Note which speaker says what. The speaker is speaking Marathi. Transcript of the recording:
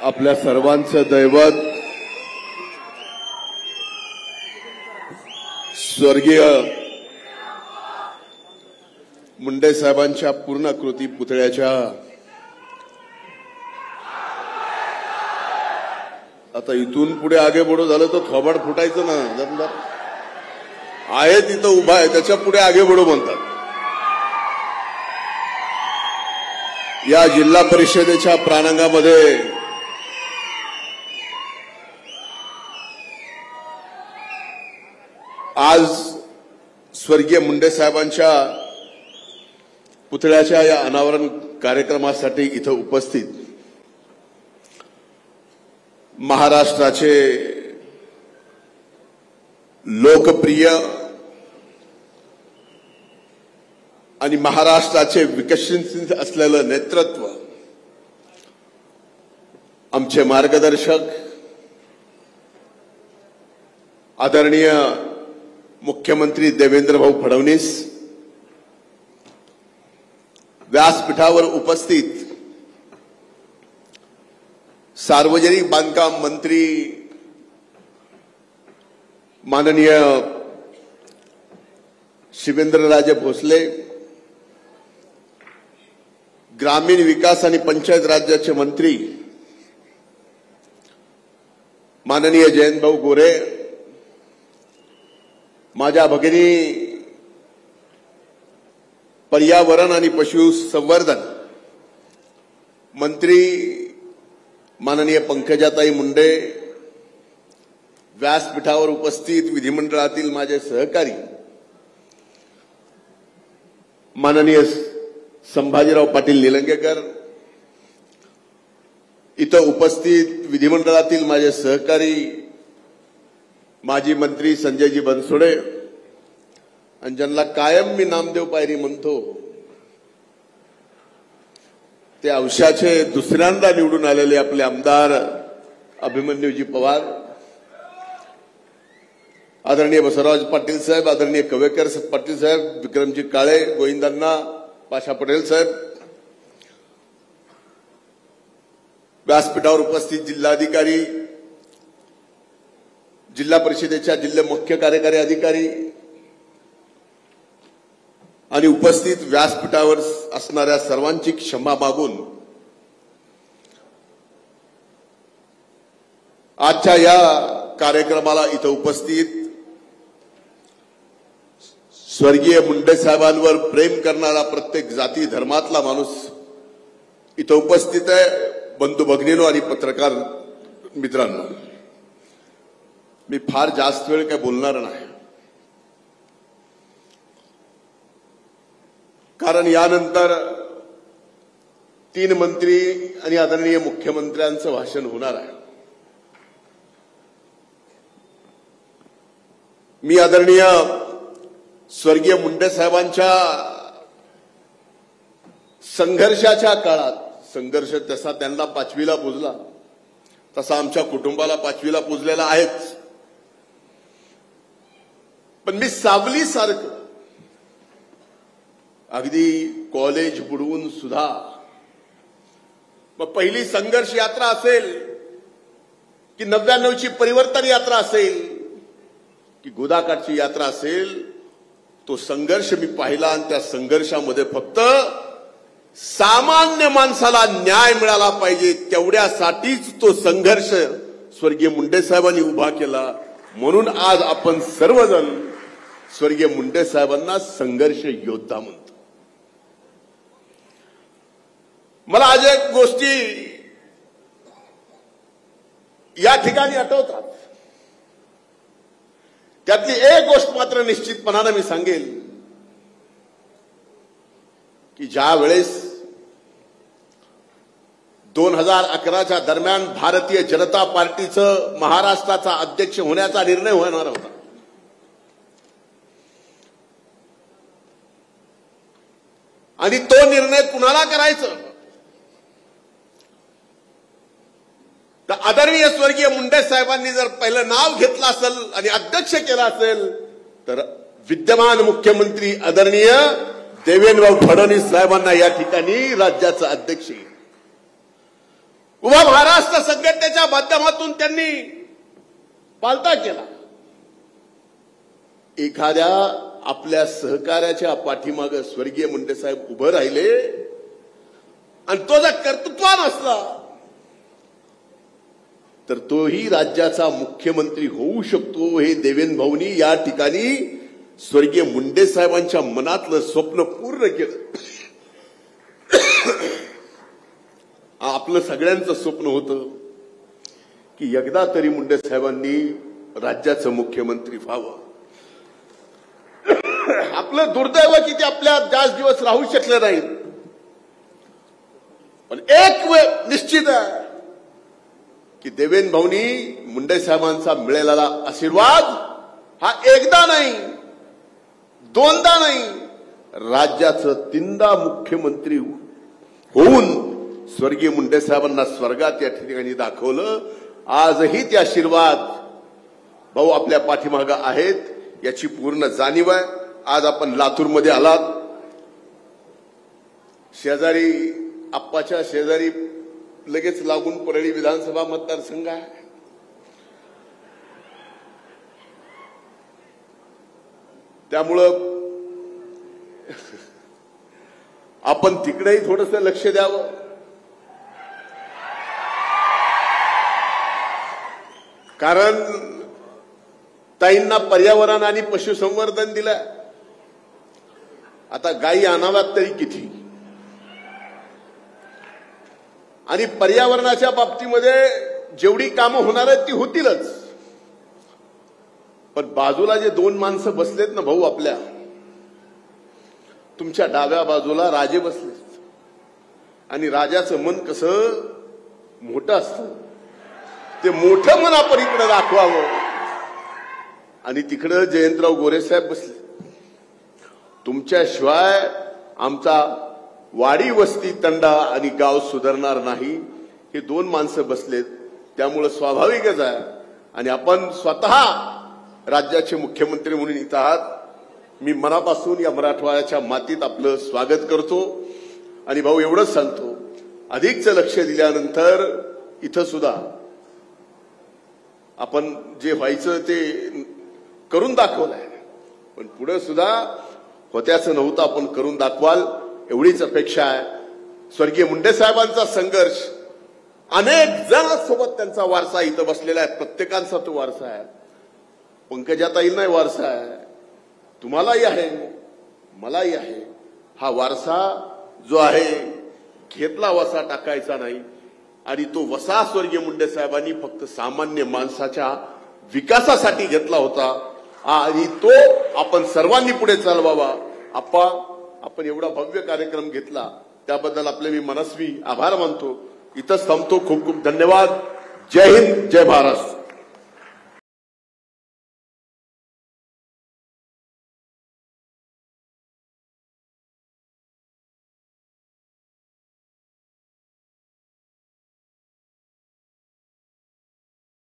Speaker 1: आपल्या सर्वांचं दैवत स्वर्गीय मुंडे साहेबांच्या पूर्णाकृती पुतळ्याच्या आता इथून पुढे आगे बढो झालं तर थोबाड फुटायचं ना जमदार आहे तिथं उभा आहे त्याच्या पुढे आगे बढो म्हणतात। या जिल्हा परिषदेच्या प्रांगणामध्ये आज स्वर्गीय मुंडे साहेबांच्या पुतळ्याच्या या अनावरण कार्यक्रमासाठी इथं उपस्थित महाराष्ट्राचे लोकप्रिय आणि महाराष्ट्राचे विकसित असलेलं नेतृत्व आमचे मार्गदर्शक आदरणीय मुख्यमंत्री देवेंद्र भाऊ फडणवीस, व्यासपीठावर उपस्थित सार्वजनिक बांधकाम मंत्री माननीय शिवेंद्रराजे भोसले, ग्रामीण विकास आणि पंचायत राज्याचे मंत्री माननीय जयंतभाऊ गोरे, माझ्या भगिनी पर्यावरण आणि पशुसंवर्धन मंत्री माननीय पंकजाताई मुंडे, व्यासपीठावर उपस्थित विधिमंडळातील माझे सहकारी माननीय संभाजीराव पाटील निलंगेकर, इथं उपस्थित विधिमंडळातील माझे सहकारी माजी मंत्री संजयजी बनसोडे आणि ज्यांना कायम मी नामदेव पायरी म्हणतो ते औशाचे दुसऱ्यांदा निवडून आलेले आपले आमदार अभिमन्यूजी पवार, आदरणीय बसवराज पाटील साहेब, आदरणीय कवेकर पाटील साहेब, विक्रमजी काळे, गोविंदांना पाशा पटेल साहेब, व्यासपीठावर उपस्थित जिल्हाधिकारी, जिल्हा परिषदेच्या जिल्हा मुख्य कार्यकारी अधिकारी आणि उपस्थित व्यासपीठावर असणाऱ्या सर्वांची क्षमा मागून आजच्या या कार्यक्रमाला इथं उपस्थित स्वर्गीय मुंडे साहेबांवर प्रेम करणारा प्रत्येक जाती धर्मातला माणूस इथं उपस्थित आहे। बंधू भगिनींनो आणि पत्रकार मित्रांनो, मी फार जास्त वेळ काय बोलणार नाही, कारण यानंतर 3 मंत्री आणि आदरणीय मुख्यमंत्र्यांचं भाषण होणार आहे। मी आदरणीय स्वर्गीय मुंडे साहेबांच्या संघर्षाच्या काळात, संघर्ष तसा त्यांना 5वीला पुजला तसा आमच्या कुटुंबाला 5वीला पुजलेला आहेच, पण मी सावलीसारखं अगदी कॉलेज बुडवून सुद्धा, मग पहिली संघर्ष यात्रा असेल की 99ची परिवर्तन यात्रा असेल की गोदाकाठची यात्रा असेल, तो संघर्ष मी पाहिला आणि त्या संघर्षामध्ये फक्त सामान्य माणसाला न्याय मिळाला पाहिजे तेवढ्यासाठीच तो संघर्ष स्वर्गीय मुंडे साहेबांनी उभा केला। म्हणून आज आपण सर्वजण स्वर्गीय मुंडे साहेबांना संघर्ष योद्धा म्हणतो। मला आज एक गोष्टी या ठिकाणी आठवतात, त्यातली एक गोष्ट मात्र निश्चितपणाने मी सांगेल की ज्या वेळेस 2011च्या दरम्यान भारतीय जनता पार्टीचं महाराष्ट्राचा अध्यक्ष होण्याचा निर्णय होणार होता, आणि तो निर्णय कुणाला करायचं तर आदरणीय स्वर्गीय मुंडे साहेबांनी जर पहिलं नाव घेतलं असेल आणि अध्यक्ष केला असेल तर विद्यमान मुख्यमंत्री आदरणीय देवेंद्र फडणवीस साहेबांना या ठिकाणी राज्याचा अध्यक्ष उभा महाराष्ट्र संघटनेच्या माध्यमातून त्यांनी पालथा केला. एखाद्या आपल्या सहकार्याच्या पाठीमागे स्वर्गीय मुंडे साहेब उभे राहिले आणि तो जर कर्तृत्वान असला तर तोही राज्याचा मुख्यमंत्री होऊ शकतो. हे देवेंद्र भाऊंनी या ठिकाणी स्वर्गीय मुंडे साहेबांच्या मनातलं स्वप्न पूर्ण केलं. आपलं सगळ्यांचं स्वप्न होतं की एकदा तरी मुंडे साहेबांनी राज्याचं मुख्यमंत्री व्हावं. आपलं दुर्दैव की ते आपल्या जास्त दिवस राहू शकले नाहीत. पण एक वेळ निश्चित आहे की देवेंद्र भाऊंनी मुंडे साहेबांचा मिळालेला आशीर्वाद हा एकदा नाही, दोनदा नाही, राज्याचं 3दा मुख्यमंत्री होऊन स्वर्गीय मुंडे साहेबांना स्वर्गात या ठिकाणी दाखवलं. आजही ते आशीर्वाद भाऊ आपल्या पाठीमागे आहेत याची पूर्ण जाणीव आहे. आज आपण लातूरमध्ये आलात, शेजारी आप्पाच्या शेजारी लगेच लागून परळी विधानसभा मतदारसंघ आहे. त्यामुळं आपण तिकडेही थोडंसं लक्ष द्यावं. कारण ताईंना पर्यावरण आणि पशुसंवर्धन दिलं. आता गायी आणाव्यात तरी किती. आणि पर्यावरणाच्या बाबतीमध्ये जेवढी कामं होणार आहेत ती होतीलच. पण बाजूला जे 2 माणसं बसलेत ना भाऊ आपल्या, तुमच्या डाव्या बाजूला राजे बसलेत. आणि राजाचं मन कसं मोठं असतं, ते मोठं मन आपण इकडे दाखवावं. आणि तिकडे जयंतराव गोरे साहेब बसले. तुमच्याशिवाय आमचा वाडी वस्ती तंडा आणि गाव सुधारणार नाही. हे 2 माणसं बसलेत, त्यामुळे स्वाभाविकच आहे. आणि आपण स्वतः राज्याचे मुख्यमंत्री म्हणून इथं आहात. मी मनापासून या मराठवाड्याच्या मातीत आपलं स्वागत करतो. आणि भाऊ एवढंच सांगतो, अधिकचं लक्ष दिल्यानंतर इथं सुद्धा आपण जे व्हायचं ते करून दाखवलंय. पण पुढे सुद्धा होत्याचं नव्हतं आपण करून दाखवाल एवढीच अपेक्षा आहे. स्वर्गीय मुंडे साहेबांचा संघर्ष, अनेक जणांसोबत त्यांचा वारसा इथं बसलेला आहे. प्रत्येकांचा तो वारसा आहे. पंकजाताईंनाही वारसा आहे, तुम्हालाही आहे, मलाही आहे. हा वारसा जो आहे घेतला वसा टाकायचा नाही. आणि तो वसा स्वर्गीय मुंडे साहेबांनी फक्त सामान्य माणसाच्या विकासासाठी घेतला होता. आणि तो आपण सर्वांनी पुढे चालवावा. आपण एवढा भव्य कार्यक्रम घेतला त्याबद्दल आपले मी मनस्वी आभार मानतो. इथंच थांबतो. खूप खूप धन्यवाद. जय हिंद, जय महाराष्ट्र.